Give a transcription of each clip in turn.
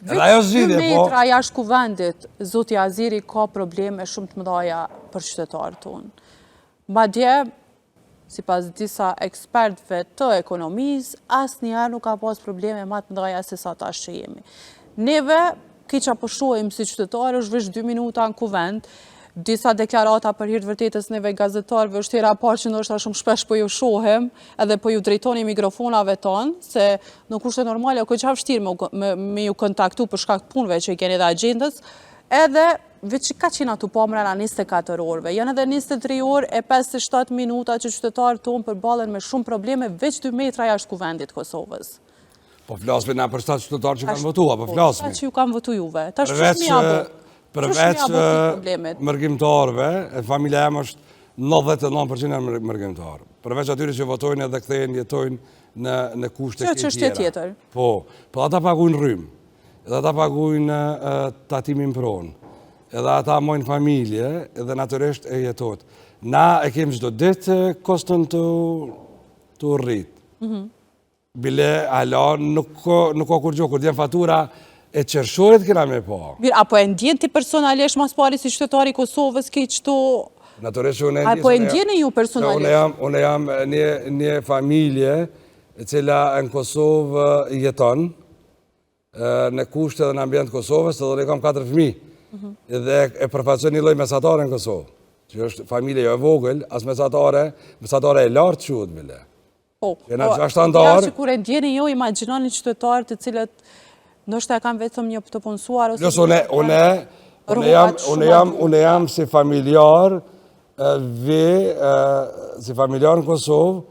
Veç 2 metra po. jashtë kuvendit, zoti Aziri ka probleme shumë të mëdha për qytetarët tonë. Madje, sipas disa ekspertëve të ekonomisë, asnjëherë nuk ka pas probleme më të mëdha se sa tash që jemi. Neve, kiqa po shohim si qytetarë, është veç 2 minuta në kuvend, disa deklarata për hir të vërtetës neve gazetarëve është hera parë që ndoshta shumë shpesh po ju shohim edhe po ju drejtoni mikrofonave tonë, se nuk është normale, ko qa vështirë me ju kontaktu për shkak të punëve që i keni dhe agjendës, edhe veç ka qenë atu po mrena 24 orëve, janë edhe 23 orë e 57 minuta që qytetarët tonë përballen me shumë probleme veç 2 metra jashtë kuvendit Kosovës. Po flasme na për 7 qytetarë që kanë votua, po flasme. Që ju kanë votu juve, tash përveç mërgjimtarëve, familja jam është 99% e mërgjimtarë. Përveç atyre që votojnë edhe kthehen, jetojnë në kushte që është tjetër. Po ata pagujnë rrymë, edhe ata pagujnë tatimin pronë, edhe ata mojnë familje, edhe natyrisht e jetot. Na e kemë çdo ditë kostën të rritë. Bile, hala, nuk ka kur gjo, kur djenë fatura e qershorit kena me po. Mirë, apo e ndjen ti personalisht mas pari si qytetari i Kosovës ki qëto... Naturisht që unë e ndjen... Apo e ndjeni ju personalisht? Unë jam një familje e cila në Kosovë jeton, në kushte dhe në ambient Kosovës, edhe ne kam 4 fëmijë. Edhe e përfaqëson një lloj mesatare në Kosovë, që është familje jo e vogël, as mesatare e lartë quhet bile. Jena që kur e ndjeni ju, imagjinoni qytetarë të cilët ndoshta e kanë vetëm një të punësuar ose... Unë jam si familjar si familjar në Kosovë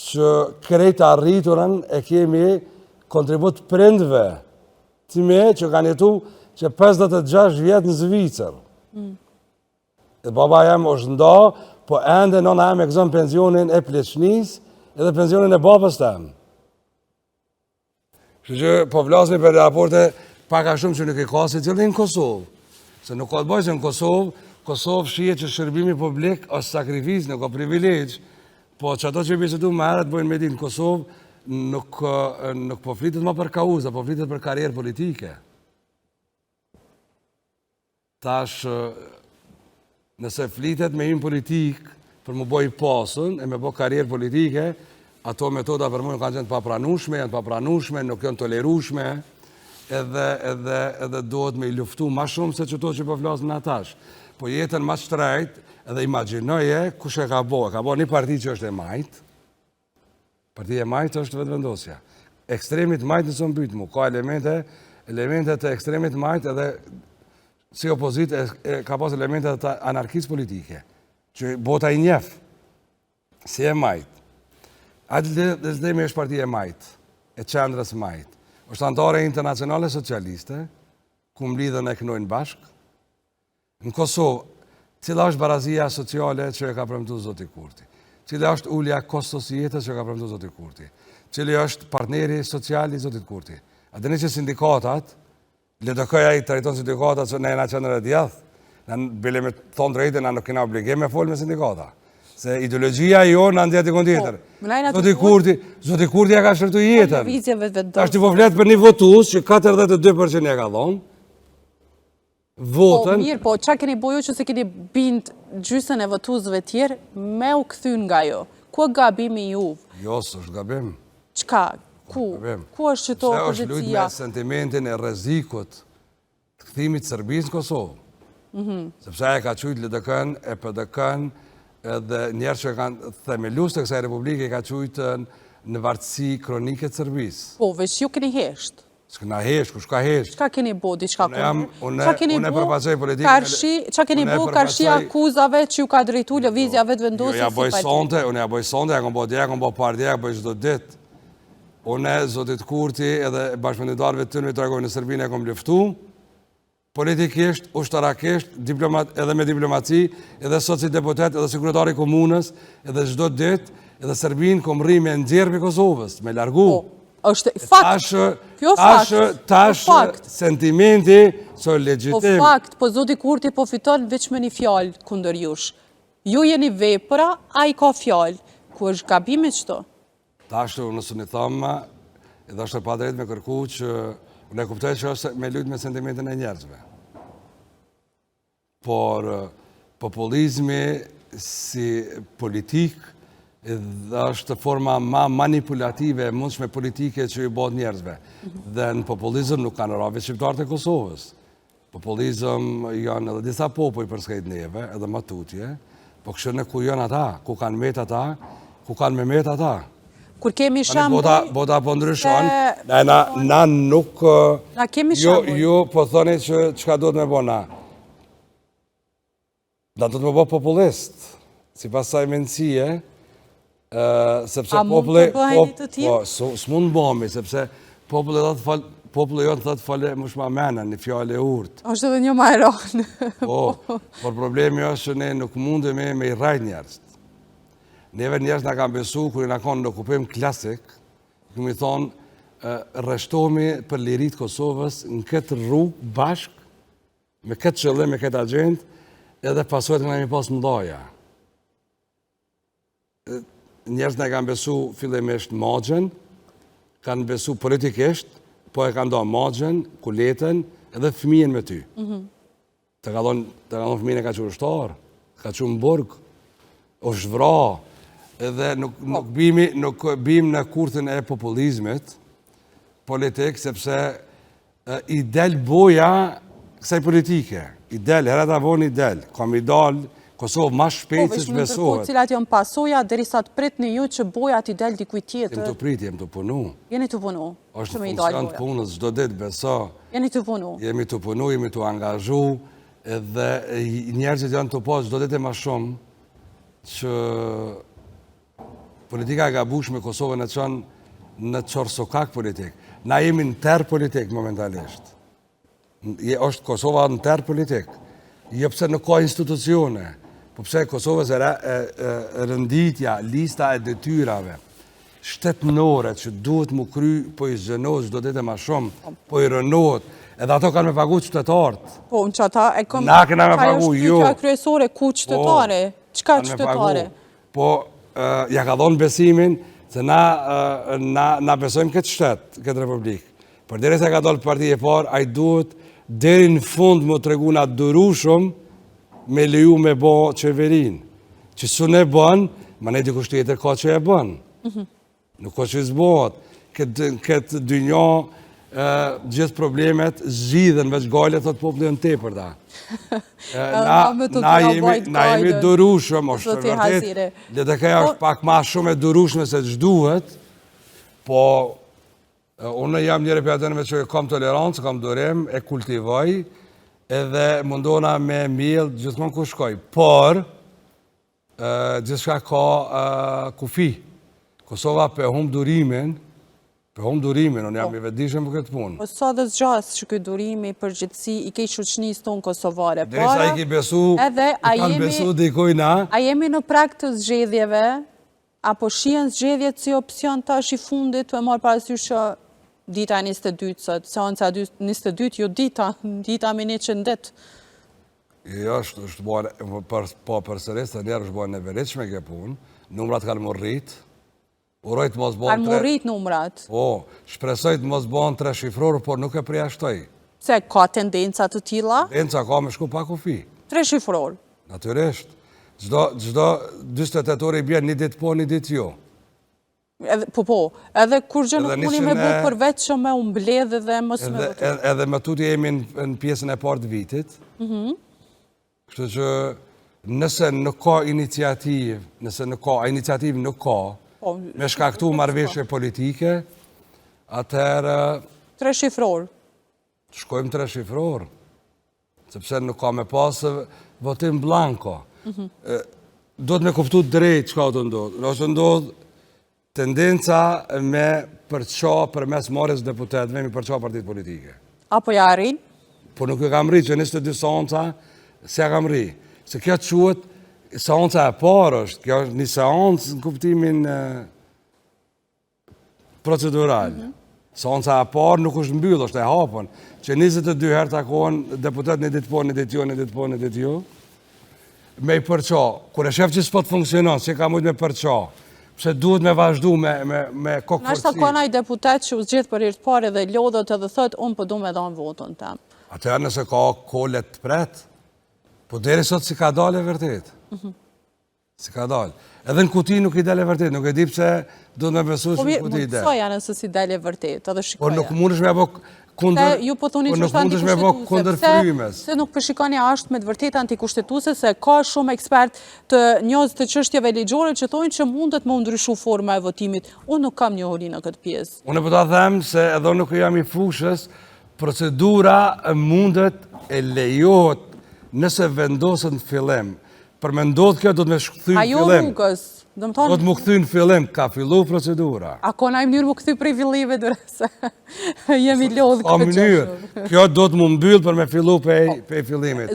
që krejt arriturën e kemi kontribut prindve të me që kanë jetu që 56 vjetë në Zvicër. Dhe baba jam është nda, po ende nëna jam e këzën pensionin e pleqnis edhe pensionin e babës të jam. Që po vlasmi për raporte paka shumë që nuk e ka si cilë në Kosovë. Se nuk ka të bëjë që në Kosovë shije që shërbimi publik është sakrifis, nuk ka privilegj, po që ato që bisedu më herët bëjnë me di në Kosovë nuk po flitet më për kauza, po flitet për karierë politike. Tash, nëse flitet me im politik për më bëj pasën e me bëj karierë politike, ato metoda për më kanë qenë të papranushme, nuk janë tolerushme, edhe duhet me i luftu ma shumë se qëto që po flasën në atash. Po jetën ma shtrejt, edhe imagjinoje kush e ka bo një parti që është e majtë, parti e majtë është vetëvendosja. Ekstremit majtë nësë mbytë mu, ka elemente të ekstremit majtë edhe si opozit ka pas elemente të anarkisë politike, që bota i njef, si e majtë. ADL është partia e majtë, e qendrës majtë. është antare internacionale socialiste, ku mblidhen e kënojnë bashkë. Në Kosovë, cila është barazia sociale që e ka premtu Zoti Kurti? Cila është ulja kostos jetës që ka premtu Zoti Kurti? Cili është partneri social i Zotit Kurti? A dini që sindikatat, LDK-ja i trajton sindikatat që ne na qendër e djathtë, bile me thonë drejtë, na nuk kena obligim me folë me sindikata. Se ideologjia jo në ndjet i tjetër. Zoti Kurti ja ka shërtu jetën. Ashtë i po fletë për një votus që 42% ja ka dhonë. Votën. Mirë, po, qa keni boju që se keni bindë gjysën e votusëve tjerë me u këthyn nga jo? Ku gabimi ju? Jo, së është gabim. Qka? Ku? Ku është që to pozicia? Se është lujtë me sentimentin e rezikut të këthimit Serbisë në Kosovë. Sepse e ka qujtë LDK-n e PDK-n edhe njerë që kanë themelus të kësaj republike ka qujtë në vartësi kronike të Serbisë. Po, veç ju keni heshtë? S'këna heshtë, kush ka heshtë? Qa keni bo, diçka kërë? Unë e përfaqësoj politikën... Qa keni bo karshi akuzave që ju ka drejtu lëvizja vetë vendosi si parti? Unë ja bëj sonde, ja kom bo djekë, kom bo partija, ja bëj çdo ditë. Unë, Zotit Kurti, edhe bashkëpunëtarëve të tënë, tregoj në Serbinë e kom luftu, politikisht, ushtarakisht, edhe me diplomaci, edhe sot si deputet, edhe sekretari komunës, edhe çdo ditë, edhe Serbinë kom rri me nxjerrë për Kosovës, me largu. është fakt, kjo fakt, tash sentimenti së legjitim. Po fakt, po Zoti Kurti po fiton veç me një fjalë kundër jush. Ju jeni vepra, a i ka fjalë. Ku është gabimi qëto? Tash nësë një thamë, edhe është pa drejt me kërku që Unë e kuptoj që është me lujtë me sentimentin e njerëzve. Por populizmi si politik është forma ma manipulative e mundshme politike që i bot njerëzve. Dhe në populizm nuk kanë rave shqiptarët e Kosovës. Populizm janë edhe disa popuj për skajt neve, edhe matutje, po kështë në ku janë ata, ku kanë met ata, ku kanë me met ata. Kur kemi shambull... Bota po ndryshon, na nuk... Na kemi shambull. Ju po thoni që qka do të me bo na. Da do të me bo populist, si pas saj mendësie, sepse populli... A mund të bëheni të tjilë? Po, s'mund bëmi, sepse populli jo të thëtë fale më shma menen, një fjale urtë. është edhe një majronë. Po, por problemi është që ne nuk mundemi me i rajt njerës. Neve njerës nga kam besu, kër i nga konë në okupim klasik, këmi thonë, rreshtomi për lirit Kosovës në këtë rrugë bashk, me këtë qëllim, me këtë agent, edhe pasojt nga një pas mdoja. Njerës nga kam besu fillimisht magjen, kanë besu politikisht, po e kanë do magjen, kuletën, edhe fëmijen me ty. Të ka donë fëmijen e ka që ushtarë, ka që më burg, o shvra, edhe nuk bim në kurthin e populizmit politik, sepse i del boja kësaj politike. I del, herë ta vonë i del. Kam i dal, Kosovë ma shpejt se që besohet. Cilat janë pasoja, derisa të prit në ju që boja t'i del dikuj tjetër. Jem të prit, jem të punu. Jeni të punu. është funksion të punës, gjdo dit beso. Jeni të punu. Jemi të punu, jemi të angazhu, edhe njerëzit janë të posë gjdo dit e ma shumë, që politika e gabush me Kosovën e qënë në qorsokak politik. Na jemi në terë politik momentalisht. është Kosova në terë politik. Jo pëse nuk ka institucione, po pëse Kosovës e rënditja, lista e detyrave, shtetënore që duhet mu kry, po i zënohet, do të ma shumë, po i rënohet, edhe ato kanë me pagu qytetarët. Po, në që ata e kom... Na këna me pagu, jo. Ka është kryesore, ku qytetare? Qka qytetare? Po, ja ka dhonë besimin, se na besojmë këtë shtetë, këtë republikë. Por dhere se ka dollë partije parë, a i duhet deri në fund më të regu nga durushëm me leju me bo qeverin. Që su ne bën, ma ne dikush tjetër ka që e bën. Nuk ka që zbohet. Këtë dynjo, gjithë problemet zhidhen veç gajle, thot populli në te për ta. Na jemi durushëm, është të vërtet, dhe të këja është pak ma shumë e durushme se që duhet, po unë jam njëre për atënëve që kam tolerancë, kam durim, e kultivoj, edhe mundona me mjellë gjithmonë ku shkoj. Por, gjithë ka kufi. Kosova për hum durimin, unë jam i vedishëm për këtë punë. Po sa dhe zgjas që këtë durimi për gjithësi i kej shuqnis tonë kosovare. Derisa i ki besu, i kanë besu dikojna. A jemi në prak të zgjedhjeve, apo shien zgjedhjet si opcion tash i fundit të e marë parasysh që dita 22, seanca 22, jo dita me 100. Jo, është bojnë, po përsëris të njerë është bojnë në veritshme ke punë, numrat kanë më rritë, urojtë mos bojnë... Kanë më rritë numrat? Po, shpresojtë mos bojnë 3 shifrorë, por nuk e përjashtoj. Se ka tendenca të tilla? Tendenca ka me shku pa kufi. 3 shifrorë? Natyrisht. Gjdo 28 orë i bjenë një ditë po, një ditë jo. Po, edhe kur gjë nuk mundi me bukë përveç që me umbledhe dhe mos me vëtu. Edhe më tuti jemi në pjesën e partë vitit. Kështë që nëse nuk ka iniciativë, a iniciativë nuk ka, me shkaktu marrëveshje politike, atëherë... 3 shifrorë? Shkojmë 3 shifrorë, sepse nuk ka me pasë votim blanko. Do të me kuptu drejt që ka të ndodhë. Në është ndodhë tendenca me përqa për mes marrës deputetve, me përqa partit politike. Apo ja arrin? Po nuk e kam ri, që 22 seanca, se ja kam ri. Se kjo të quët, seanca e parë është, kjo është një seancë në kuptimin procedural. Seanca e parë nuk është mbyllë, është e hapën, që 22 herë takon deputet një ditë po, një ditë jo, një ditë po, një ditë jo. Me i përqa, kur e shef që s'po të funksionon, që ka mujtë me përqa, pse duhet me vazhdu me kokë Nashta forci. ka naj deputet që u zgjith për herë të parë dhe lodhët edhe thot, unë po du me dhanë votën tem. Atëherë nëse ka kolet të pret, po deri sot si ka dalë e vërtet. Si ka dalë. Edhe në kuti nuk i dalë e vërtet, nuk e di pse duhet me besu Po që në mirë, kuti i më dalë. kësoja nëse si dalë e vërtet, edhe Por shikoja. nuk mundesh me bo kundër, Se ju po thoni që nuk është mundesh me bo kundër frymes. Se nuk përshikoni ashtë me të vërtet antikushtetuese, se ka shumë ekspert të njohës të çështjeve ligjore që thonë që mundet më ndryshu forma e votimit. Unë nuk kam njohuri në këtë pjesë. Unë po ta them se edhe nuk jam i fushës, procedura mundet e lejohet nëse vendosën në fillim. Për me ndodhë kjo do të me shkëthy në Ajo fillim. rrugës, do më Do thonë, të më këthy në fillim, ka fillu procedura. a ka naj mënyrë më këthy prej fillive dërë se jemi lodhë Ka këtë mënyrë. qështu. Kjo do të më mbyllë për me fillu pe fillimit.